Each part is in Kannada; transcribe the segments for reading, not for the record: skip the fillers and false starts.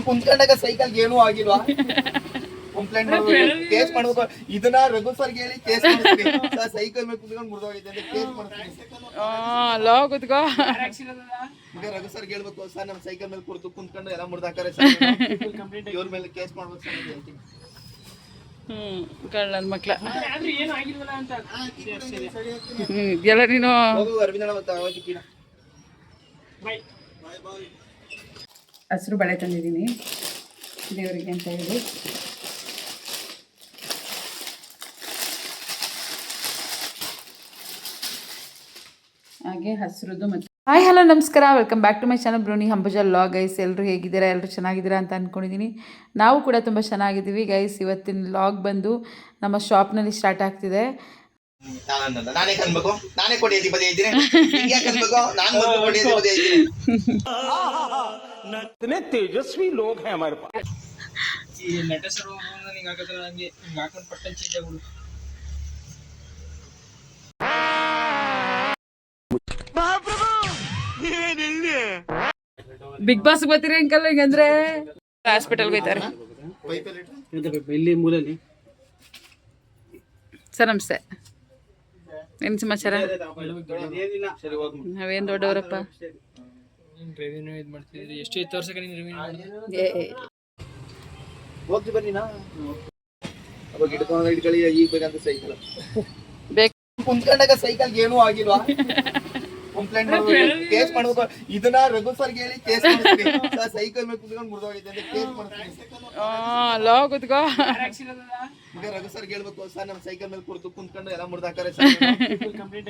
ಕುಂತ್ಕೊಂಡಾಗ ಸೈಕಲ್ ಏನೂ ಆಗಿಲ್ವಾ? ಕಂಪ್ಲೇಂಟ್ ಮಾಡ್ಬೇಕು, ಕೇಸ್ ಮಾಡ್ಬೇಕು. ಇದನ್ನ ರಘು ಸರ್ಗೆ ಹೇಳಿ ಕೇಸ್ ಮಾಡ್ತೀನಿ. ಸೈಕಲ್ ಮೇಲೆ ಕುತ್ಕೊಂಡು ಮುರಿದೋಗಿದೆ ಅಂತ ಕೇಸ್ ಮಾಡ್ತೀನಿ. ಲೋ ಕುತ್ಕೋ. ಈಗ ರಘು ಸರ್ಗೆ ಹೇಳ್ಬೇಕು, ಸರ್ ನಮ್ಮ ಸೈಕಲ್ ಮೇಲೆ ಕುಂತ್ಕೊಂಡು ಎಲ್ಲ ಮುರಿದಾಕಾರೆ ಇವ್ರ ಮೇಲೆ ಕೇಸ್ ಮಾಡ್ಬೇಕು ಸರ್ ಅಂತ ಹೇಳ್ತೀನಿ. ಕಳ್ಳನ ಮಕ್ಳ ಎಲ್ಲ ನೀನು ಹಸಿರು ಬಳೆ ತಂದಿದ್ದೀನಿ ದೇವರಿಗೆ ಅಂತ ಹೇಳಿ. ಹಾಗೆ ಹಸಿರುದು ಮತ್ತು ಹಾಯ್ ಹಲೋ ನಮಸ್ಕಾರ, welcome back to my channel ಬ್ರೂನಿ ಅಂಬುಜಾ ವ್ಲಾಗ್. ಗೈಸ್ ಎಲ್ಲರೂ ಹೇಗಿದ್ದೀರಾ? ಎಲ್ಲರೂ ಚೆನ್ನಾಗಿದ್ದೀರಾ ಅಂತ ಅಂದ್ಕೊಂಡಿದ್ದೀನಿ. ನಾವು ಕೂಡ ತುಂಬ ಚೆನ್ನಾಗಿದ್ದೀವಿ ಗೈಸ್. ಇವತ್ತಿನ ವ್ಲಾಗ್ ಬಂದು ನಮ್ಮ ಶಾಪ್ನಲ್ಲಿ ಸ್ಟಾರ್ಟ್ ಆಗ್ತಿದೆ. ನಾನೇ ಕನ್ಬೇಕು, ನಾನೇ ಕೊಡಿಯದಿ ಬದಿ ಇದ್ದೀನಿ. ನಾನು ಕೊಡಿಯದಿ ಬದಿ ಇದ್ದೀನಿ. इतने तेजस्वी लोग हैं हमारे पास. ये नट सर ನಿಂಗೆ ಹಾಕುತ್ತಾರೆ, ನನಗೆ ಹಿಂಗೆ ಹಾಕೊಂಡು ಪಟ್ಟನ್ ಚೇಂಜ್ ಆಗ್ಬಿಡು. ಬಿಗ್ ಬಾಸ್ ಬರ್ತೀರಿ ಅಂಕಲ್? ಹಿಂಗಂದ್ರೆ ಹಾಸ್ಪಿಟಲ್ಗೆ ಹೋಯ್ತಾರೆ ಇಲ್ಲಿ ಮೂಲಲ್ಲಿ. ಸರ್ ನಮಸ್ತೆ, ಏನು ಸಮಾಚಾರ? ನಾವೇನು ದೊಡ್ಡವರಪ್ಪ. ರೆವಿನ್ಯೂ ಇದು ಮಾಡ್ತಿದ್ರಿ, ಎಷ್ಟು ವರ್ಷಕ್ಕೆ ನೀನು ರೆವಿನ್ಯೂ ಹೋಗ್ತಿ ಬನ್ನಿ ನಾ ಅವಾಗ ಇಟ್ಕೊಳ್ಳಿ. ಈಗ ಬೇಕಂತ ಸೈಕಲ್ ಬೇಕು. ಕುಂತ್ಕೊಂಡಾಗ ಸೈಕಲ್ ಏನೂ ಆಗಿಲ್ವಾ? ಕಂಪ್ಲೇಂಟ್ ಮಾಡ್ಬೇಕು, ಕೇಸ್ ಮಾಡ್ಬೇಕು. ಇದನ್ನ ರಘು ಸರ್ಗೆ ಹೇಳಿ ಕೇಸ್ ಮಾಡ್ತೀನಿ. ಸೈಕಲ್ ಮೇಲೆ ಕುತ್ಕೊಂಡು ಮುರಿದೋಗಿದೆ ಅಂತ ಕೇಸ್ ಮಾಡ್ತೀನಿ. ಲೋ ಕುತ್ಕೋ. ಈಗ ರಘು ಸರ್ಗೆ ಹೇಳ್ಬೇಕು, ಸರ್ ನಮ್ಮ ಸೈಕಲ್ ಮೇಲೆ ಕುಂತ್ಕೊಂಡು ಎಲ್ಲ ಮುರಿದಾಕಾರೆ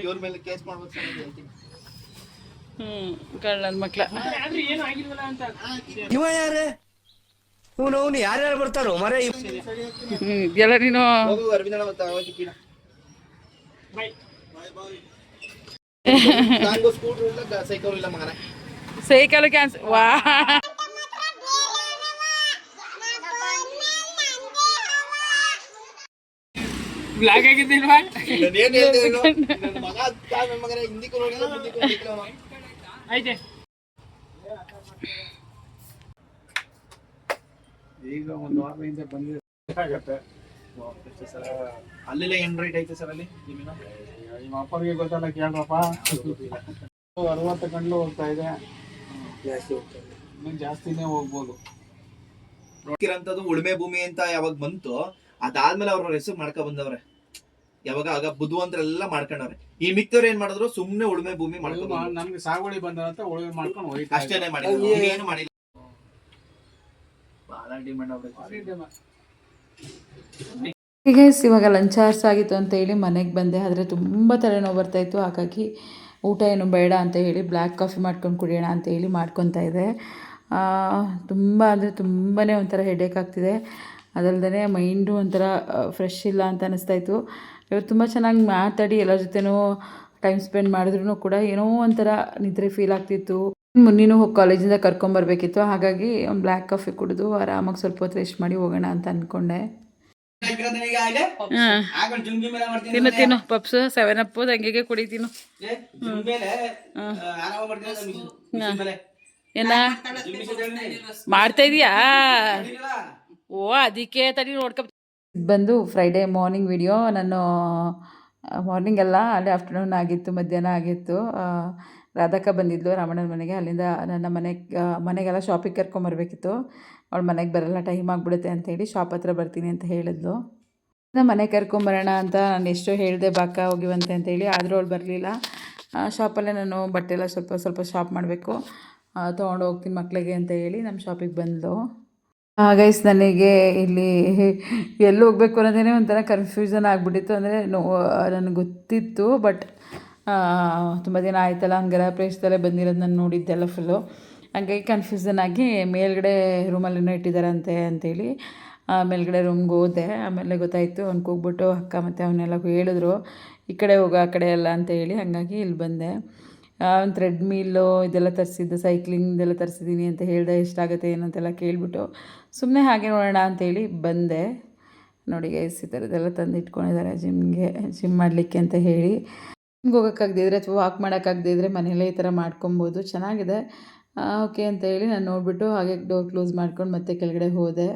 ಇವ್ರ ಮೇಲೆ ಕೇಸ್ ಮಾಡ್ಬೇಕು ಸರ್ ಅಂತ ಹೇಳ್ತೀನಿ. ಕಳ್ಳನ ಮಕ್ಳ ಇವ ಯಾರೇ ಅವನು ಯಾರ್ಯಾರು ಬರ್ತಾರೋ ಮರ ಎಲ್ಲ ನೀನು ಸೈಕಲ್ ಇಲ್ಲ ಮಗನ. Cycle cancel. ವಾ ಬ್ಲಾಕ್ ಆಗಿದ್ದಿಲ್ವಾ? ಏನ್ ಹೇಳ್ತೀನಿ ನನ್ನ ಮಗ ನನ್ನ ಮಗನ ಹಿಂದಿಕ್ಕೂ ನೋಡಿಲ್ಲ ಮುಂದಿಕ್ಕೂ ನೋಡಿಲ್ಲ. ಆಯ್ತೆ ಈಗ ಒಂದು ವಾರದಿಂದ ಬಂದಿರುತ್ತೆ. ಅಲ್ಲೆಲ್ಲ ಏನ್ ರೇಟ್ ಐತೆ ಸರ್ ಅಲ್ಲಿ? ನಿಮ್ಮ ಅಪ್ಪನಿಗೆ ಗೊತ್ತಲ್ಲ, ಕೇಳ್ರಪ್ಪ. 60 ಗಂಟಲು ಹೋಗ್ತಾ ಇದೆ, ಇನ್ನು ಜಾಸ್ತಿನೇ ಹೋಗ್ಬೋದು. ನೋಡ್ತಿರಂತದ್ದು ಉಳುಮೆ ಭೂಮಿ ಅಂತ ಯಾವಾಗ ಬಂತು, ಅದಾದ್ಮೇಲೆ ಅವ್ರ ಹೆಸರು ಮಾಡ್ಕೊ ಬಂದವ್ರೆ. ಯಾವಾಗ ಆಗ ಬುದ್ಧಿವಂತರೆಲ್ಲ ಮಾಡ್ಕೊಂಡವ್ರೆ. ಈ ಮಿಕ್ತವ್ರು ಏನ್ ಮಾಡಿದ್ರು, ಸುಮ್ನೆ ಉಳುಮೆ ಭೂಮಿ ಮಾಡ್ಕೊಂಡು ನಮ್ಗೆ ಸಾಗುವಳಿ ಬಂದಂತ ಉಳುಮೆ ಮಾಡ್ಕೊಂಡು ಹೋಯ್ತು, ಅಷ್ಟೇನೆ ಮಾಡಿದ್ರು, ಏನು ಮಾಡಿಲ್ಲ. ಬಹಳ ಡಿಮ್ಯಾಂಡ್ ಈಗ ಇವಾಗ ಲಂಚ್ ಅವರ್ಸ್ ಆಗಿತ್ತು ಅಂತ ಹೇಳಿ ಮನೆಗೆ ಬಂದೆ. ಆದರೆ ತುಂಬ ತಲೆನೋವು ಬರ್ತಾಯಿತ್ತು. ಹಾಗಾಗಿ ಊಟ ಏನು ಬೇಡ ಅಂತ ಹೇಳಿ ಬ್ಲ್ಯಾಕ್ ಕಾಫಿ ಮಾಡ್ಕೊಂಡು ಕುಡಿಯೋಣ ಅಂತ ಹೇಳಿ ಮಾಡ್ಕೊತಾ ಇದೆ. ತುಂಬ ಅಂದರೆ ತುಂಬಾ ಒಂಥರ ಹೆಡೇಕ್ ಆಗ್ತಿದೆ. ಅದಲ್ಲದೆ ಮೈಂಡು ಒಂಥರ ಫ್ರೆಶ್ ಇಲ್ಲ ಅಂತ ಅನ್ನಿಸ್ತಾಯಿತ್ತು. ಇವತ್ತು ತುಂಬ ಚೆನ್ನಾಗಿ ಮಾತಾಡಿ ಎಲ್ಲರ ಜೊತೆನೂ ಟೈಮ್ ಸ್ಪೆಂಡ್ ಮಾಡಿದ್ರೂ ಕೂಡ ಏನೋ ಒಂಥರ ನಿದ್ರೆ ಫೀಲ್ ಆಗ್ತಿತ್ತು. ಮುನ್ನಿನೂ ಹೋಗಿ ಕಾಲೇಜಿಂದ ಕರ್ಕೊಂಬರ್ಬೇಕಿತ್ತು. ಹಾಗಾಗಿ ಒಂದು ಬ್ಲ್ಯಾಕ್ ಕಾಫಿ ಕುಡಿದು ಆರಾಮಾಗಿ ಸ್ವಲ್ಪ ಹೊತ್ತು ರೆಸ್ಟ್ ಮಾಡಿ ಹೋಗೋಣ ಅಂತ ಅಂದ್ಕೊಂಡೆ. ತಿನ್ನು ತಿನ್ನು ಪಪ್ಸು 7 ಅಪ್ ಹಂಗೆ ಕುಡಿತೀನು. ಏನ ಮಾಡ್ತಾ ಇದೀಯಾ? ಓ ಅದಕ್ಕೆ ತಡಿ ನೋಡ್ಕೊ. ಬಂದು ಫ್ರೈಡೇ ಮಾರ್ನಿಂಗ್ ವಿಡಿಯೋ. ನಾನು ಮಾರ್ನಿಂಗ್ ಎಲ್ಲ ಅಲ್ಲೇ ಆಫ್ಟರ್ನೂನ್ ಆಗಿತ್ತು, ಮಧ್ಯಾಹ್ನ ಆಗಿತ್ತು. ರಾಧಕ್ಕ ಬಂದಿದ್ಲು ರಾಮಣ್ಣನ ಮನೆಗೆ. ಅಲ್ಲಿಂದ ನನ್ನ ಮನೆಗೆಲ್ಲ ಶಾಪಿಗೆ ಕರ್ಕೊಂಬರ್ಬೇಕಿತ್ತು. ಅವಳು ಮನೆಗೆ ಬರಲ್ಲ, ಟೈಮ್ ಆಗಿಬಿಡುತ್ತೆ ಅಂತೇಳಿ ಶಾಪ್ ಹತ್ರ ಬರ್ತೀನಿ ಅಂತ ಹೇಳಿದ್ಲು. ಮನೆಗೆ ಕರ್ಕೊಂಬರೋಣ ಅಂತ ನಾನು ಎಷ್ಟೋ ಹೇಳಿದೆ, ಬಾಕ ಹೋಗಿವಂತೆ ಅಂತೇಳಿ. ಆದರೂ ಅವಳು ಬರಲಿಲ್ಲ. ಶಾಪಲ್ಲೇ ನಾನು ಬಟ್ಟೆ ಎಲ್ಲ ಸ್ವಲ್ಪ ಶಾಪ್ ಮಾಡಬೇಕು, ತೊಗೊಂಡು ಹೋಗ್ತೀನಿ ಮಕ್ಕಳಿಗೆ ಅಂತ ಹೇಳಿ ನಮ್ಮ ಶಾಪಿಗೆ ಬಂದಳು. ಗೈಸ್ ನನಗೆ ಇಲ್ಲಿ ಎಲ್ಲಿ ಹೋಗಬೇಕು ಅನ್ನೋದೇ ಒಂಥರ ಕನ್ಫ್ಯೂಷನ್ ಆಗಿಬಿಟ್ಟಿತ್ತು. ಅಂದರೆ ನನಗೆ ಗೊತ್ತಿತ್ತು, ಬಟ್ ತುಂಬ ದಿನ ಆಯ್ತಲ್ಲ ಹಂಗೆಲ್ಲ ಪ್ಲೇಸ್ದಲ್ಲೇ ಬಂದಿರೋದು ನಾನು ನೋಡಿದ್ದೆಲ್ಲ ಫುಲ್ಲು. ಹಾಗಾಗಿ ಕನ್ಫ್ಯೂಷನ್ ಆಗಿ ಮೇಲ್ಗಡೆ ರೂಮಲ್ಲೇನೋ ಇಟ್ಟಿದ್ದಾರಂತೆ ಅಂತೇಳಿ ಮೇಲ್ಗಡೆ ರೂಮ್ಗೆ ಹೋದೆ. ಆಮೇಲೆ ಗೊತ್ತಾಯಿತು. ಅವ್ನಿಗೆ ಹೋಗ್ಬಿಟ್ಟು ಅಕ್ಕ ಮತ್ತು ಅವನ್ನೆಲ್ಲ ಹೇಳಿದ್ರು, ಈ ಕಡೆ ಹೋಗೋ ಆ ಕಡೆ ಎಲ್ಲ ಅಂತ ಹೇಳಿ. ಹಾಗಾಗಿ ಇಲ್ಲಿ ಬಂದೆ. ಒಂದು ಥ್ರೆಡ್ಮಿಲ್ಲು ಇದೆಲ್ಲ ತರಿಸಿದ್ದು, ಸೈಕ್ಲಿಂಗ್ ಇದೆಲ್ಲ ತರಿಸಿದ್ದೀನಿ ಅಂತ ಹೇಳಿದೆ. ಎಷ್ಟಾಗುತ್ತೆ ಏನು ಅಂತೆಲ್ಲ ಕೇಳಿಬಿಟ್ಟು ಸುಮ್ಮನೆ ಹಾಗೆ ನೋಡೋಣ ಅಂತೇಳಿ ಬಂದೆ. ನೋಡಿ ಗೈಸ್ ಈ ಥರದ್ದೆಲ್ಲ ತಂದು ಇಟ್ಕೊಂಡಿದ್ದಾರೆ ಜಿಮ್ ಮಾಡಲಿಕ್ಕೆ ಅಂತ ಹೇಳಿ. ಜಿಮ್ಗೆ ಹೋಗೋಕ್ಕಾಗದಿದ್ರೆ ಅಥವಾ ವಾಕ್ ಮಾಡೋಕ್ಕಾಗದಿದ್ರೆ ಮನೆಯಲ್ಲೇ ಈ ಥರ ಮಾಡ್ಕೊಬೋದು, ಚೆನ್ನಾಗಿದೆ. ಓಕೆ ಅಂತ ಹೇಳಿ ನಾನು ನೋಡಿಬಿಟ್ಟು ಹಾಗೆ ಡೋರ್ ಕ್ಲೋಸ್ ಮಾಡ್ಕೊಂಡು ಮತ್ತೆ ಕೆಳಗಡೆ ಹೋದೆ.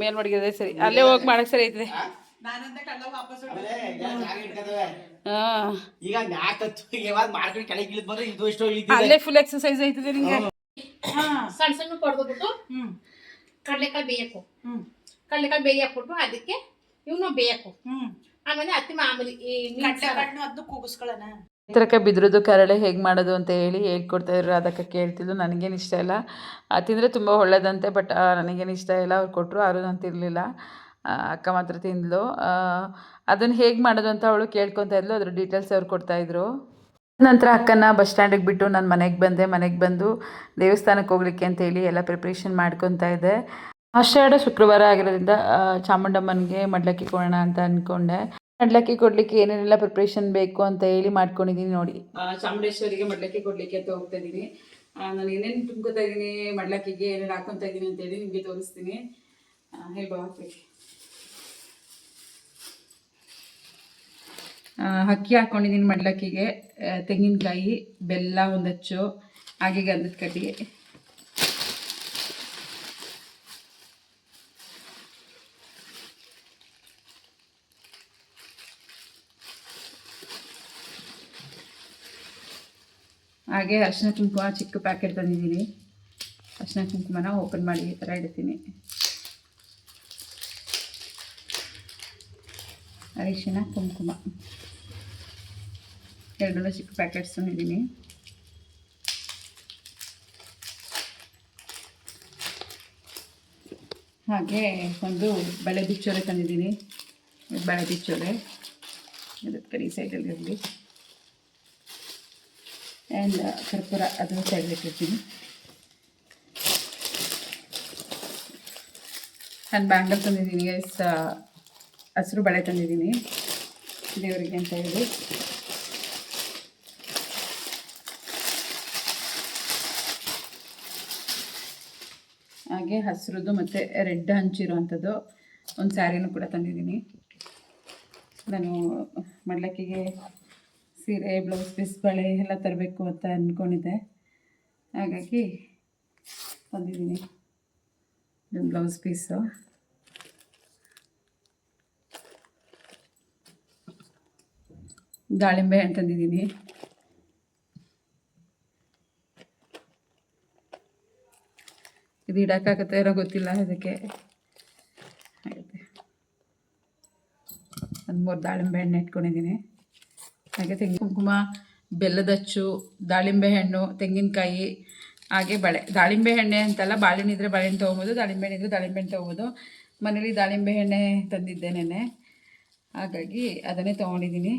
ಮೇಲ್ ಮಡಗಿದೆ ಸರಿ, ಅಲ್ಲೇ ಹೋಗಿ ಮಾಡಕ್ಕೆ ಸರಿ ಐತೆ. ಹಾಂ, ಈಗ ಯಾವಾಗ ಮಾಡ್ಕೊಂಡು ಕೆಳಗೆ ಇಳಿದ್ ಬಂದ್ರೆ ಇದು ಎಷ್ಟೋ ಅಲ್ಲೇ ಫುಲ್ ಎಕ್ಸಸೈಸ್ ಆಯ್ತದೆ ನಿಂಗೆ. ಸಣ್ಣ ಸಣ್ಣ ಕೊಡ್ದ್ಬಿಟ್ಟು ಕಡಲೆಕಾಯಿ ಬೇಯಬೇಕು. ಕಡಲೆಕಾಯಿ ಬೇಯಿ ಹಾಕ್ಬಿಟ್ಟು ಅದಕ್ಕೆ ಇವನು ಬೇಯಬೇಕು. ಆಮೇಲೆ ಅತ್ತಿ ಮಾಮೂಲಿ ಈ ಅದನ್ನು ಕೂಗಿಸ್ಕೊಳ್ಳೋಣ. ತರಕ ಬಿದ್ರದ್ದು ಕರಳೆ ಹೇಗೆ ಮಾಡೋದು ಅಂತ ಹೇಳಿ ಹೇಳ್ಕೊಡ್ತಾ ಇದ್ರು. ಅದಕ್ಕೆ ಕೇಳ್ತಿದ್ದು. ನನಗೇನು ಇಷ್ಟ ಇಲ್ಲ, ತಿಂದರೆ ತುಂಬ ಒಳ್ಳೇದಂತೆ, ಬಟ್ ನನಗೇನು ಇಷ್ಟ ಇಲ್ಲ. ಅವ್ರು ಕೊಟ್ಟರು, ಆದರೂ ನಾನು ತಿನ್ನಲಿಲ್ಲ. ಅಕ್ಕ ಮಾತ್ರ ತಿಂದಳು. ಅದನ್ನು ಹೇಗೆ ಮಾಡೋದು ಅಂತ ಅವಳು ಕೇಳ್ಕೊತಾ ಇದ್ಲು. ಅದ್ರ ಡೀಟೇಲ್ಸ್ ಅವ್ರು ಕೊಡ್ತಾಯಿದ್ರು. ನಂತರ ಅಕ್ಕನ ಬಸ್ ಸ್ಟ್ಯಾಂಡಿಗೆ ಬಿಟ್ಟು ನಾನು ಮನೆಗೆ ಬಂದೆ. ಮನೆಗೆ ಬಂದು ದೇವಸ್ಥಾನಕ್ಕೆ ಹೋಗ್ಲಿಕ್ಕೆ ಅಂತೇಳಿ ಎಲ್ಲ ಪ್ರಿಪ್ರೇಷನ್ ಮಾಡ್ಕೊತಾ ಇದ್ದೆ. ಆಷಾಢ ಶುಕ್ರವಾರ ಆಗಿರೋದ್ರಿಂದ ಚಾಮುಂಡಮ್ಮನಿಗೆ ಮಡ್ಲಕ್ಕಿ ಕೊಡೋಣ ಅಂತ ಅಂದ್ಕೊಂಡೆ. ಮಡ್ಲಕ್ಕಿ ಕೊಡಲಿಕ್ಕೆ ಏನೇನೆಲ್ಲ ಪ್ರಿಪ್ರೇಷನ್ ಬೇಕು ಅಂತ ಹೇಳಿ ಮಾಡ್ಕೊಂಡಿದ್ದೀನಿ ನೋಡಿ. ಚಾಮುಂಡೇಶ್ವರಿಗೆ ಮಡ್ಲಕ್ಕಿ ಕೊಡಲಿಕ್ಕೆ ಅಂತ ಹೋಗ್ತಾ ಇದ್ದೀನಿ. ನಾನು ಏನೇನು ತುಂಬ್ಕೊತಾ ಇದ್ದೀನಿ, ಮಡ್ಲಕ್ಕಿಗೆ ಏನೇನು ಹಾಕ್ಕೊತಾ ಇದ್ದೀನಿ ಅಂತೇಳಿ ನಿಮಗೆ ತೋರಿಸ್ತೀನಿ. ಹೇಗೋ ಹಾಕ್ಬೇಕು. ಅಕ್ಕಿ ಹಾಕ್ಕೊಂಡಿದ್ದೀನಿ ಮಡ್ಲಕ್ಕಿಗೆ, ತೆಂಗಿನಕಾಯಿ, ಬೆಲ್ಲ ಒಂದಚ್ಚು, ಹಾಗೆ ಗಂಧದ ಕಡ್ಡಿ, ಹಾಗೆ ಅರಿಶಿನ ಕುಂಕುಮ ಚಿಕ್ಕ ಪ್ಯಾಕೆಟ್ ತಂದಿದ್ದೀನಿ. ಅರಿಶಿನ ಕುಂಕುಮನ ಓಪನ್ ಮಾಡಿ ಈ ಥರ ಇಡ್ತೀನಿ. ಅರಿಶಿನ ಕುಂಕುಮ ಎರಡೂ ಚಿಕ್ಕ ಪ್ಯಾಕೆಟ್ಸ್ ತಂದಿದ್ದೀನಿ. ಹಾಗೆ ಒಂದು ಬಳೆ ಬಿಚ್ಚೋಲೆ ತಂದಿದ್ದೀನಿ. ಬಳೆ ಬಿಚ್ಚೋಲೆ ಇದಕ್ಕೆ ಕಡೆ ಸೈಡಲ್ಲಿ ಇರಲಿ. ಆ್ಯಂಡ್ ಕರ್ಪೂರ ಅದನ್ನು ಸೈಡ್ಲಿಟ್ಟಿರ್ತೀನಿ. ನಾನು ಬ್ಯಾಂಗಲ್ ತಂದಿದ್ದೀನಿ. ಹಸಿರು ಬಳೆ ತಂದಿದ್ದೀನಿ ದೇವರಿಗೆ ಅಂತ ಹೇಳಿ. ಹಾಗೆ ಹಸಿರುದು ಮತ್ತು ರೆಡ್ ಹಂಚಿರೋ ಅಂಥದ್ದು ಒಂದು ಸ್ಯಾರಿನೂ ಕೂಡ ತಂದಿದ್ದೀನಿ. ನಾನು ಮಡ್ಲಕ್ಕಿಗೆ ಸೀರೆ, ಬ್ಲೌಸ್ ಪೀಸ್, ಬಳೆ ಎಲ್ಲ ತರಬೇಕು ಅಂತ ಅಂದ್ಕೊಂಡಿದ್ದೆ. ಹಾಗಾಗಿ ತಂದಿದ್ದೀನಿ ಇದೊಂದು ಬ್ಲೌಸ್ ಪೀಸು. ದಾಳಿಂಬೆ ಹಣ್ಣು ತಂದಿದ್ದೀನಿ. ಇದು ಇಡೋಕ್ಕಾಗತ್ತೆ ಇರೋ ಗೊತ್ತಿಲ್ಲ, ಅದಕ್ಕೆ ಆಗುತ್ತೆ. ಒಂದು 3 ದಾಳಿಂಬೆ ಹಣ್ಣು ಇಟ್ಕೊಂಡಿದ್ದೀನಿ. ಹಾಗೆ ತೆಂಗಿನ ಕುಂಕುಮ, ಬೆಲ್ಲದಚ್ಚು, ದಾಳಿಂಬೆ ಹಣ್ಣು, ತೆಂಗಿನಕಾಯಿ, ಹಾಗೆ ಬಳೆ. ದಾಳಿಂಬೆ ಎಣ್ಣೆ ಅಂತಲ್ಲ, ಬಾಳೆಹಣ್ಣು ಇದ್ದರೆ ಬಾಳೆಹಣ್ಣು ತೊಗೊಬೋದು, ದಾಳಿಂಬೆ ಹಣ್ಣು ಇದ್ದರೆ ದಾಳಿಂಬೆ ಹಣ್ಣು ತೊಗೊಬೋದು. ಮನೇಲಿ ದಾಳಿಂಬೆ ಎಣ್ಣೆ ತಂದಿದ್ದೆ ನೆನೆ, ಹಾಗಾಗಿ ಅದನ್ನೇ ತೊಗೊಂಡಿದ್ದೀನಿ.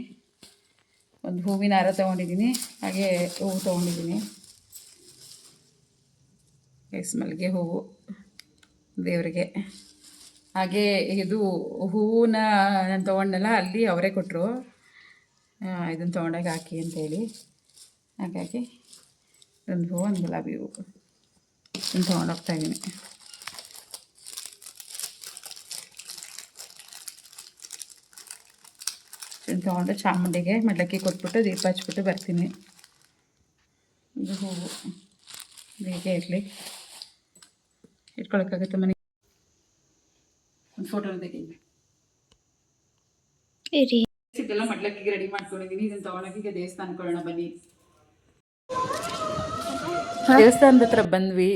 ಒಂದು ಹೂವಿನ ಹಾರ ತೊಗೊಂಡಿದ್ದೀನಿ, ಹಾಗೆ ಹೂವು ತೊಗೊಂಡಿದ್ದೀನಿ. ಮಲ್ಲಿಗೆ ಹೂವು ದೇವರಿಗೆ. ಹಾಗೆ ಇದು ಹೂವನ್ನ ನಾನು ತೊಗೊಂಡಲ್ಲ, ಅಲ್ಲಿ ಅವರೇ ಕೊಟ್ಟರು ಇದನ್ನು ತೊಗೊಂಡಾಗ ಹಾಕಿ ಅಂತೇಳಿ. ಹಾಗಾಗಿ ಒಂದು ಹೂವು, ಒಂದು ಗುಲಾಬಿ ಹೂವು ಇದನ್ನು ತೊಗೊಂಡೋಗ್ತಾಯಿದ್ದೀನಿ. ಇದನ್ನು ತೊಗೊಂಡು ಚಾಮುಂಡಿಗೆ ಮಡ್ಲಕ್ಕಿ ಕೊಟ್ಬಿಟ್ಟು ದೀಪ ಹಚ್ಬಿಟ್ಟು ಬರ್ತೀನಿ. ಇದು ಹೂವು ಹೀಗೆ ಇರಲಿ, ಇಟ್ಕೊಳಕ್ಕಾಗುತ್ತೆ ಮನೆಗೆ. ಒಂದು ಫೋಟೋನ ತೆಗೀನಿ. ಸಿಕ್ಕೆಲ್ಲ ಮಡ್ಲಕ್ಕಿಗೆ ರೆಡಿ ಮಾಡ್ಕೊಂಡಿದ್ದೀನಿ. ಇದನ್ನು ತೊಗೊಳಕ್ಕೆ ದೇವಸ್ಥಾನಕ್ಕೆ ಕೊಡೋಣ ಬನ್ನಿ. ದೇವಸ್ಥಾನದ ಹತ್ರ ಬಂದ್ವಿ.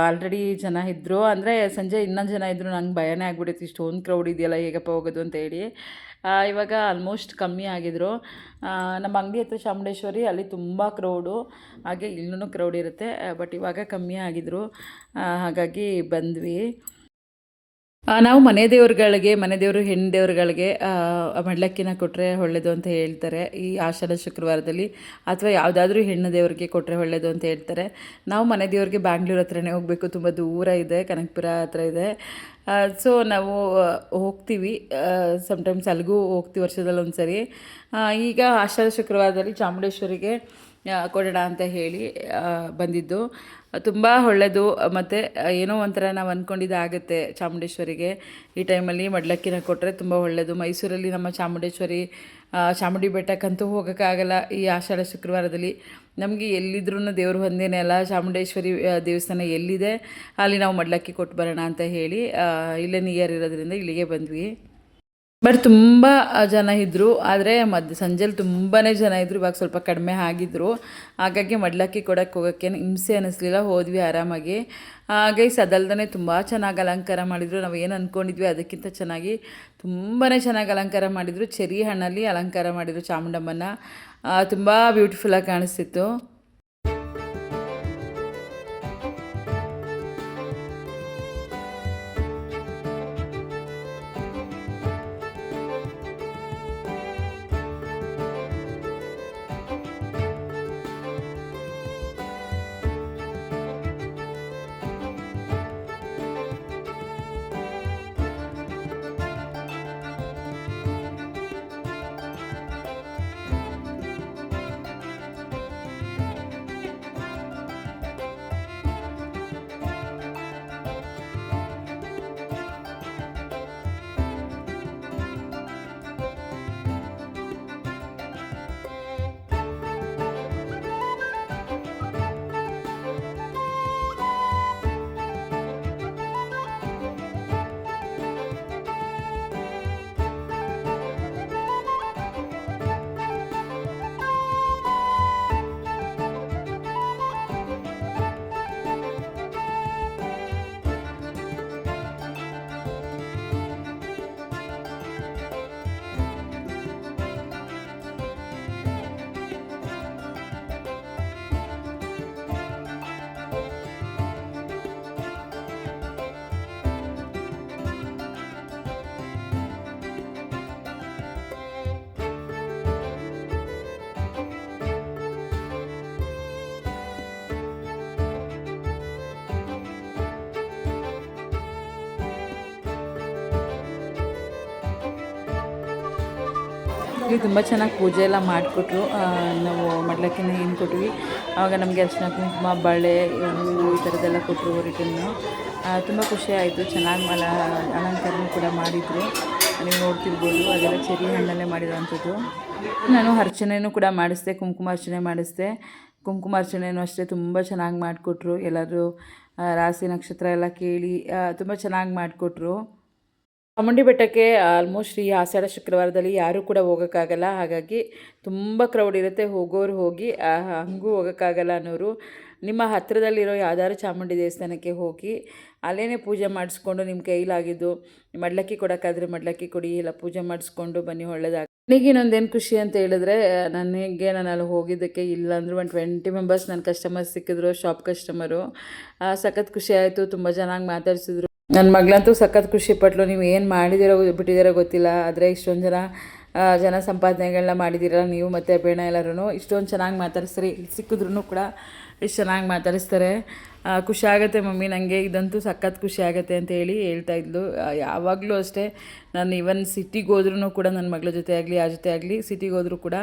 ಆಲ್ರೆಡಿ ಜನ ಇದ್ದರು, ಅಂದರೆ ಸಂಜೆ ಇನ್ನೊಂದು ಜನ ಇದ್ದರು. ನಂಗೆ ಭಯನೇ ಆಗ್ಬಿಟ್ಟಿತ್ತು, ಇಷ್ಟೊಂದು ಕ್ರೌಡ್ ಇದೆಯಲ್ಲ, ಹೇಗಪ್ಪ ಹೋಗೋದು ಅಂತ ಹೇಳಿ. ಇವಾಗ ಆಲ್ಮೋಸ್ಟ್ ಕಮ್ಮಿ ಆಗಿದ್ರು. ನಮ್ಮ ಅಂಗಡಿ ಹತ್ರ ಚಾಮುಂಡೇಶ್ವರಿ, ಅಲ್ಲಿ ತುಂಬ ಕ್ರೌಡು, ಹಾಗೆ ಇಲ್ಲೂ ಕ್ರೌಡ್ ಇರುತ್ತೆ. ಬಟ್ ಇವಾಗ ಕಮ್ಮಿ ಆಗಿದ್ರು, ಹಾಗಾಗಿ ಬಂದ್ವಿ. ನಾವು ಮನೆ ದೇವರು ಹೆಣ್ಣು ದೇವ್ರುಗಳಿಗೆ ಮಡ್ಲಕ್ಕಿನ ಕೊಟ್ಟರೆ ಒಳ್ಳೆಯದು ಅಂತ ಹೇಳ್ತಾರೆ ಈ ಆಷಾಢ ಶುಕ್ರವಾರದಲ್ಲಿ, ಅಥವಾ ಯಾವುದಾದ್ರೂ ಹೆಣ್ಣು ದೇವ್ರಿಗೆ ಕೊಟ್ಟರೆ ಒಳ್ಳೆಯದು ಅಂತ ಹೇಳ್ತಾರೆ. ನಾವು ಮನೆ ದೇವ್ರಿಗೆ ಬ್ಯಾಂಗ್ಳೂರ್ ಹತ್ರನೇ ಹೋಗಬೇಕು, ತುಂಬ ದೂರ ಇದೆ, ಕನಕಪುರ ಹತ್ರ ಇದೆ. ಸೊ ನಾವು ಹೋಗ್ತೀವಿ, ಸಮ್ಟೈಮ್ಸ್ ಅಲ್ಲಿಗೂ ಹೋಗ್ತೀವಿ ವರ್ಷದಲ್ಲಿ ಒಂದು ಸರಿ. ಈಗ ಆಷಾಢ ಶುಕ್ರವಾರದಲ್ಲಿ ಚಾಮುಂಡೇಶ್ವರಿಗೆ ಕೊಡೋಣ ಅಂತ ಹೇಳಿ ಬಂದಿದ್ದು. ತುಂಬ ಒಳ್ಳೆಯದು, ಮತ್ತು ಏನೋ ಒಂಥರ ನಾವು ಅಂದ್ಕೊಂಡಿದ್ದಾಗುತ್ತೆ ಚಾಮುಂಡೇಶ್ವರಿಗೆ. ಈ ಟೈಮಲ್ಲಿ ಮಡ್ಲಕ್ಕಿನ ಕೊಟ್ಟರೆ ತುಂಬ ಒಳ್ಳೆಯದು. ಮೈಸೂರಲ್ಲಿ ನಮ್ಮ ಚಾಮುಂಡಿ ಬೆಟ್ಟಕ್ಕಂತೂ ಹೋಗೋಕ್ಕಾಗಲ್ಲ ಈ ಆಷಾಢ ಶುಕ್ರವಾರದಲ್ಲಿ. ನಮಗೆ ಎಲ್ಲಿದ್ರೂ ದೇವ್ರ ಒಂದೇನೆ ಅಲ್ಲ, ಚಾಮುಂಡೇಶ್ವರಿ ದೇವಸ್ಥಾನ ಎಲ್ಲಿದೆ ಅಲ್ಲಿ ನಾವು ಮಡ್ಲಕ್ಕಿ ಕೊಟ್ಟು ಬರೋಣ ಅಂತ ಹೇಳಿ ಇಲ್ಲೇ ನಿಯರ್ ಇರೋದ್ರಿಂದ ಇಲ್ಲಿಗೆ ಬಂದ್ವಿ. ಬಟ್ ತುಂಬ ಜನ ಇದ್ದರು, ಆದರೆ ಸಂಜೆಲಿ ತುಂಬಾ ಜನ ಇದ್ದರು. ಇವಾಗ ಸ್ವಲ್ಪ ಕಡಿಮೆ ಆಗಿದ್ದರು, ಹಾಗಾಗಿ ಮಡ್ಲಕ್ಕಿ ಕೊಡೋಕ್ಕೆ ಹೋಗೋಕ್ಕೇನು ಹಿಂಸೆ ಅನ್ನಿಸ್ಲಿಲ್ಲ, ಹೋದ್ವಿ ಆರಾಮಾಗಿ. ಗೈಸ್ ಅದಲ್ದೇ ತುಂಬ ಚೆನ್ನಾಗಿ ಅಲಂಕಾರ ಮಾಡಿದರು. ನಾವು ಏನು ಅಂದ್ಕೊಂಡಿದ್ವಿ ಅದಕ್ಕಿಂತ ಚೆನ್ನಾಗಿ ತುಂಬಾ ಚೆನ್ನಾಗಿ ಅಲಂಕಾರ ಮಾಡಿದರು. ಚೆರಿ ಹಣ್ಣಲ್ಲಿ ಅಲಂಕಾರ ಮಾಡಿದರು ಚಾಮುಂಡಮ್ಮನ, ತುಂಬ ಬ್ಯೂಟಿಫುಲ್ಲಾಗಿ ಕಾಣಿಸ್ತಿತ್ತು. ಇಲ್ಲಿ ತುಂಬ ಚೆನ್ನಾಗಿ ಪೂಜೆ ಎಲ್ಲ ಮಾಡಿಕೊಟ್ರು. ನಾವು ಮಡ್ಲಕ್ಕಿನ ಏನು ಕೊಟ್ವಿ, ಆವಾಗ ನಮಗೆ ಅರಿಶಿನ ಕುಂಕುಮ ಬಳೆ ಹೂವು ಈ ಥರದ್ದೆಲ್ಲ ಕೊಟ್ಟರು ರಿಟನ್ನು. ತುಂಬ ಖುಷಿ ಆಯಿತು. ಚೆನ್ನಾಗಿ ಅಲಂಕಾರನೂ ಕೂಡ ಮಾಡಿದರು, ನೀವು ನೋಡ್ತಿರ್ಬೋದು. ಅದೆಲ್ಲ ಚೆರಿ ಹಣ್ಣಲ್ಲೇ ಮಾಡಿರೋವಂಥದ್ದು. ನಾನು ಅರ್ಚನೆಯೂ ಕೂಡ ಮಾಡಿಸ್ದೆ, ಕುಂಕುಮ ಅರ್ಚನೆ ಮಾಡಿಸ್ದೆ. ಕುಂಕುಮ ಅರ್ಚನೆಯೂ ಅಷ್ಟೇ ತುಂಬ ಚೆನ್ನಾಗಿ ಮಾಡಿಕೊಟ್ರು. ಎಲ್ಲರೂ ರಾಶಿ ನಕ್ಷತ್ರ ಎಲ್ಲ ಕೇಳಿ ತುಂಬ ಚೆನ್ನಾಗಿ ಮಾಡಿಕೊಟ್ರು. ಚಾಮುಂಡಿ ಬೆಟ್ಟಕ್ಕೆ ಆಲ್ಮೋಸ್ಟ್ ಈ ಆಷಾಢ ಶುಕ್ರವಾರದಲ್ಲಿ ಯಾರೂ ಕೂಡ ಹೋಗೋಕ್ಕಾಗಲ್ಲ, ಹಾಗಾಗಿ ತುಂಬ ಕ್ರೌಡ್ ಇರುತ್ತೆ. ಹೋಗೋರು ಹೋಗಿ, ಹಂಗೂ ಹೋಗೋಕ್ಕಾಗಲ್ಲ ಅನ್ನೋರು ನಿಮ್ಮ ಹತ್ತಿರದಲ್ಲಿರೋ ಯಾವ್ದಾದ್ರು ಚಾಮುಂಡಿ ದೇವಸ್ಥಾನಕ್ಕೆ ಹೋಗಿ ಅಲ್ಲೇ ಪೂಜೆ ಮಾಡಿಸ್ಕೊಂಡು ನಿಮ್ಮ ಕೈಲಾಗಿದ್ದು ಮಡ್ಲಕ್ಕಿ ಕೊಡೋಕ್ಕಾದ್ರೆ ಮಡ್ಲಕ್ಕಿ ಕೊಡಿ, ಇಲ್ಲ ಪೂಜೆ ಮಾಡಿಸ್ಕೊಂಡು ಬನ್ನಿ, ಒಳ್ಳೆಯದಾಗ. ನನಗೆ ಇನ್ನೊಂದೇನು ಖುಷಿ ಅಂತ ಹೇಳಿದ್ರೆ, ನಾನು ಅಲ್ಲಿ ಹೋಗಿದ್ದಕ್ಕೆ ಇಲ್ಲಾಂದ್ರೂ 20 ಮೆಂಬರ್ಸ್ ನನ್ನ ಕಸ್ಟಮರ್ಸ್ ಸಿಕ್ಕಿದ್ರು, ಶಾಪ್ ಕಸ್ಟಮರು. ಸಖತ್ ಖುಷಿ ಆಯಿತು, ತುಂಬ ಚೆನ್ನಾಗಿ ಮಾತಾಡಿಸಿದ್ರು. ನನ್ನ ಮಗಳಂತೂ ಸಖತ್ ಖುಷಿ ಪಟ್ಲು. ನೀವು ಏನು ಮಾಡಿದಿರೋ ಬಿಟ್ಟಿದ್ದೀರೋ ಗೊತ್ತಿಲ್ಲ, ಆದರೆ ಇಷ್ಟೊಂದು ಜನ ಸಂಪಾದನೆಗಳನ್ನ ಮಾಡಿದ್ದೀರಲ್ಲ ನೀವು ಮತ್ತು ಬೇಡ ಎಲ್ಲರೂ. ಇಷ್ಟೊಂದು ಚೆನ್ನಾಗಿ ಮಾತಾಡಿಸ್ತಾರೆ, ಇಲ್ಲಿ ಸಿಕ್ಕಿದ್ರು ಕೂಡ ಇಷ್ಟು ಚೆನ್ನಾಗಿ ಮಾತಾಡಿಸ್ತಾರೆ. ಖುಷಿ ಆಗುತ್ತೆ ಮಮ್ಮಿ, ನನಗೆ ಇದಂತೂ ಸಖತ್ ಖುಷಿ ಆಗುತ್ತೆ ಅಂತ ಹೇಳಿ ಹೇಳ್ತಾಯಿದ್ಲು. ಯಾವಾಗಲೂ ಅಷ್ಟೇ, ನಾನು ಈವನ್ ಸಿಟಿಗೆ ಹೋದ್ರೂ ಕೂಡ ನನ್ನ ಮಗಳ ಜೊತೆ ಆಗಲಿ ಯಾರ ಜೊತೆ ಆಗಲಿ ಸಿಟಿಗೆ ಹೋದರೂ ಕೂಡ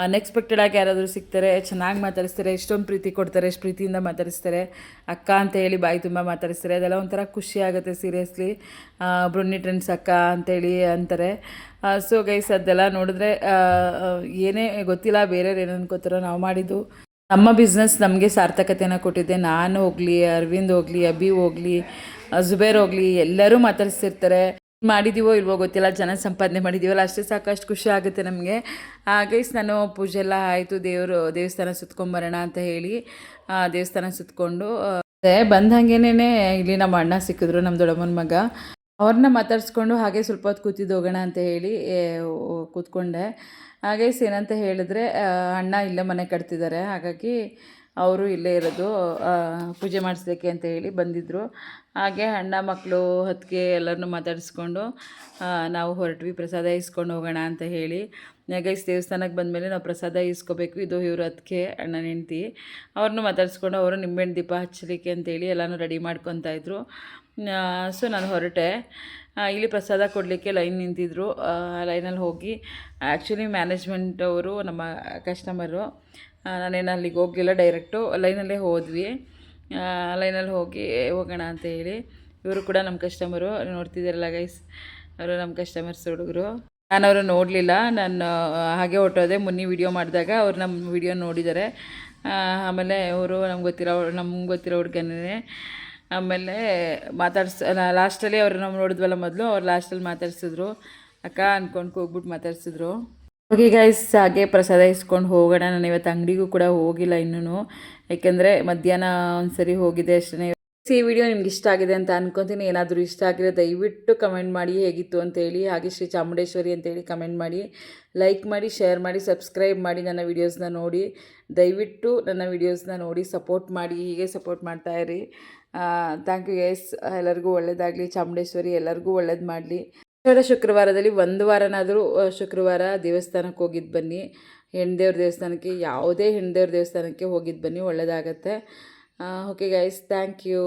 ಅನ್ಎಕ್ಸ್ಪೆಕ್ಟೆಡ್ ಆಗಿ ಯಾರಾದರೂ ಸಿಗ್ತಾರೆ, ಚೆನ್ನಾಗಿ ಮಾತಾಡಿಸ್ತಾರೆ, ಎಷ್ಟೊಂದು ಪ್ರೀತಿ ಕೊಡ್ತಾರೆ, ಎಷ್ಟು ಪ್ರೀತಿಯಿಂದ ಮಾತಾಡಿಸ್ತಾರೆ. ಅಕ್ಕ ಅಂತ ಹೇಳಿ ಬಾಯಿ ತುಂಬ ಮಾತಾಡಿಸ್ತಾರೆ. ಅದೆಲ್ಲ ಒಂಥರ ಖುಷಿ ಆಗುತ್ತೆ ಸೀರಿಯಸ್ಲಿ. ಬ್ರುನ್ನಿ ಟ್ರೆಂಡ್ಸ್ ಅಕ್ಕ ಅಂತೇಳಿ ಅಂತಾರೆ. ಸೊ ಗೈಸ್ ಅದೆಲ್ಲ ನೋಡಿದ್ರೆ ಏನೇ ಗೊತ್ತಿಲ್ಲ, ಬೇರೆಯವ್ರು ಏನು ಅನ್ಕೋತಾರೋ, ನಾವು ಮಾಡಿದ್ದು ನಮ್ಮ ಬಿಸ್ನೆಸ್ ನಮಗೆ ಸಾರ್ಥಕತೆಯನ್ನು ಕೊಟ್ಟಿದೆ. ನಾನು ಹೋಗಲಿ, ಅರವಿಂದ್ ಹೋಗಲಿ, ಅಭಿ ಹೋಗಲಿ, ಜುಬೇರ್ ಹೋಗಲಿ, ಎಲ್ಲರೂ ಮಾತಾಡಿಸ್ತಿರ್ತಾರೆ. ಮಾಡಿದ್ದೀವೋ ಇಲ್ವೋ ಗೊತ್ತಿಲ್ಲ, ಜನ ಸಂಪಾದನೆ ಮಾಡಿದ್ದೀವಲ್ಲ ಅಷ್ಟೇ ಸಾಕಷ್ಟು ಖುಷಿ ಆಗುತ್ತೆ ನಮಗೆ. ಗೈಸ್ ನಾನು ಪೂಜೆ ಎಲ್ಲ ಆಯಿತು, ದೇವಸ್ಥಾನ ಸುತ್ಕೊಂಬರೋಣ ಅಂತ ಹೇಳಿ ದೇವಸ್ಥಾನ ಸುತ್ಕೊಂಡು ಬಂದಂಗೆನೇ ಇಲ್ಲಿ ನಮ್ಮ ಅಣ್ಣ ಸಿಕ್ಕಿದ್ರು, ನಮ್ಮ ದೊಡ್ಡಮ್ಮನ ಮಗ. ಅವ್ರನ್ನ ಮಾತಾಡಿಸ್ಕೊಂಡು ಹಾಗೆ ಸ್ವಲ್ಪ ಹೊತ್ತು ಕೂತಿದ್ದು ಹೋಗೋಣ ಅಂತ ಹೇಳಿ ಕೂತ್ಕೊಂಡೆ. ಹಾಗೆ ಏನಂತ ಹೇಳಿದ್ರೆ, ಅಣ್ಣ ಇಲ್ಲೇ ಮನೆ ಕಟ್ತಿದ್ದಾರೆ, ಹಾಗಾಗಿ ಅವರು ಇಲ್ಲೇ ಇರೋದು, ಪೂಜೆ ಮಾಡಿಸ್ಲಿಕ್ಕೆ ಅಂತ ಹೇಳಿ ಬಂದಿದ್ದರು. ಹಾಗೆ ಅಣ್ಣ ಮಕ್ಕಳು ಹೊತ್ತಿಗೆ ಎಲ್ಲರನ್ನೂ ಮಾತಾಡಿಸ್ಕೊಂಡು ನಾವು ಹೊರಟ್ವಿ ಪ್ರಸಾದ ಇಸ್ಕೊಂಡು ಹೋಗೋಣ ಅಂತ ಹೇಳಿ. ಗೈಸ್ ದೇವಸ್ಥಾನಕ್ಕೆ ಬಂದಮೇಲೆ ನಾವು ಪ್ರಸಾದ ಇಸ್ಕೋಬೇಕು. ಇದು ಇವರು ಅದಕ್ಕೆ ಅಣ್ಣನ ಹೆಂಡ್ತಿ, ಅವ್ರನ್ನೂ ಮಾತಾಡಿಸ್ಕೊಂಡು ಅವರು ನಿಂಬೆಹಣ್ಣು ದೀಪ ಹಚ್ಚಲಿಕ್ಕೆ ಅಂತೇಳಿ ಎಲ್ಲನೂ ರೆಡಿ ಮಾಡ್ಕೊತಾಯಿದ್ರು. ಸೊ ನಾನು ಹೊರಟೆ. ಇಲ್ಲಿ ಪ್ರಸಾದ ಕೊಡಲಿಕ್ಕೆ ಲೈನ್ ನಿಂತಿದ್ರು. ಲೈನಲ್ಲಿ ಹೋಗಿ ಆ್ಯಕ್ಚುಲಿ ಮ್ಯಾನೇಜ್ಮೆಂಟ್ ಅವರು ನಮ್ಮ ಕಸ್ಟಮರು, ನಾನೇನು ಅಲ್ಲಿಗೆ ಹೋಗಲಿಲ್ಲ, ಡೈರೆಕ್ಟು ಲೈನಲ್ಲೇ ಹೋದ್ವಿ. ಲೈನಲ್ಲಿ ಹೋಗೋಣ ಅಂತ ಹೇಳಿ. ಇವರು ಕೂಡ ನಮ್ಮ ಕಸ್ಟಮರು, ನೋಡ್ತಿದ್ದೀರಲ್ಲ ಗೈಸ್, ಅವರು ನಮ್ಮ ಕಸ್ಟಮರ್ಸ್ ಹುಡುಗರು. ನಾನು ಅವರು ನೋಡಲಿಲ್ಲ, ನಾನು ಹಾಗೆ ಹೊರಟೋದೆ. ಮುನ್ನಿ ವಿಡಿಯೋ ಮಾಡಿದಾಗ ಅವ್ರು ನಮ್ಮ ವಿಡಿಯೋ ನೋಡಿದ್ದಾರೆ. ಆಮೇಲೆ ಅವರು ನಮ್ಗೆ ಗೊತ್ತಿರೋ ಹುಡುಗನೇ. ಆಮೇಲೆ ಲಾಸ್ಟಲ್ಲಿ ಅವ್ರು ನಾವು ನೋಡಿದ್ವಲ್ಲ ಮೊದಲು, ಅವ್ರು ಲಾಸ್ಟಲ್ಲಿ ಮಾತಾಡ್ಸಿದ್ರು, ಅಕ್ಕ ಅಂದ್ಕೊಂಡು ಹೋಗ್ಬಿಟ್ಟು ಮಾತಾಡ್ಸಿದ್ರು. ಓಕೆ ಗೈಸ್, ಹಾಗೆ ಪ್ರಸಾದ ಇಸ್ಕೊಂಡು ಹೋಗೋಣ. ನಾನು ಇವತ್ತು ಅಂಗಡಿಗೂ ಕೂಡ ಹೋಗಿಲ್ಲ ಇನ್ನೂ, ಯಾಕೆಂದರೆ ಮಧ್ಯಾಹ್ನ ಒಂದ್ಸರಿ ಹೋಗಿದೆ ಅಷ್ಟೇ. ಈ ವಿಡಿಯೋ ನಿಮ್ಗೆ ಇಷ್ಟ ಆಗಿದೆ ಅಂತ ಅನ್ಕೊತೀನಿ. ಏನಾದರೂ ಇಷ್ಟ ಆಗಿದ್ರೆ ದಯವಿಟ್ಟು ಕಮೆಂಟ್ ಮಾಡಿ ಹೇಗಿತ್ತು ಅಂತೇಳಿ. ಹಾಗೆ ಶ್ರೀ ಚಾಮುಂಡೇಶ್ವರಿ ಅಂತೇಳಿ ಕಮೆಂಟ್ ಮಾಡಿ, ಲೈಕ್ ಮಾಡಿ, ಶೇರ್ ಮಾಡಿ, ಸಬ್ಸ್ಕ್ರೈಬ್ ಮಾಡಿ. ನನ್ನ ವೀಡಿಯೋಸ್ನ ನೋಡಿ, ದಯವಿಟ್ಟು ನನ್ನ ವೀಡಿಯೋಸ್ನ ನೋಡಿ ಸಪೋರ್ಟ್ ಮಾಡಿ. ಹೀಗೆ ಸಪೋರ್ಟ್ ಮಾಡ್ತಾಯಿರಿ. Thank you guys. ಎಲ್ಲರಿಗೂ ಒಳ್ಳೆಯದಾಗಲಿ. ಚಾಮುಂಡೇಶ್ವರಿ ಎಲ್ಲರಿಗೂ ಒಳ್ಳೇದು ಮಾಡಲಿ. ಶುಕ್ರವಾರದಲ್ಲಿ ಒಂದು ವಾರನಾದರೂ ಶುಕ್ರವಾರ ದೇವಸ್ಥಾನಕ್ಕೆ ಹೋಗಿದ್ದು ಬನ್ನಿ. ಹೆಣ್ದೇವ್ರ ದೇವಸ್ಥಾನಕ್ಕೆ, ಯಾವುದೇ ಹೆಣ್ದೇವ್ರ ದೇವಸ್ಥಾನಕ್ಕೆ ಹೋಗಿದ್ದು ಬನ್ನಿ, ಒಳ್ಳೆಯದಾಗತ್ತೆ. Okay guys, thank you.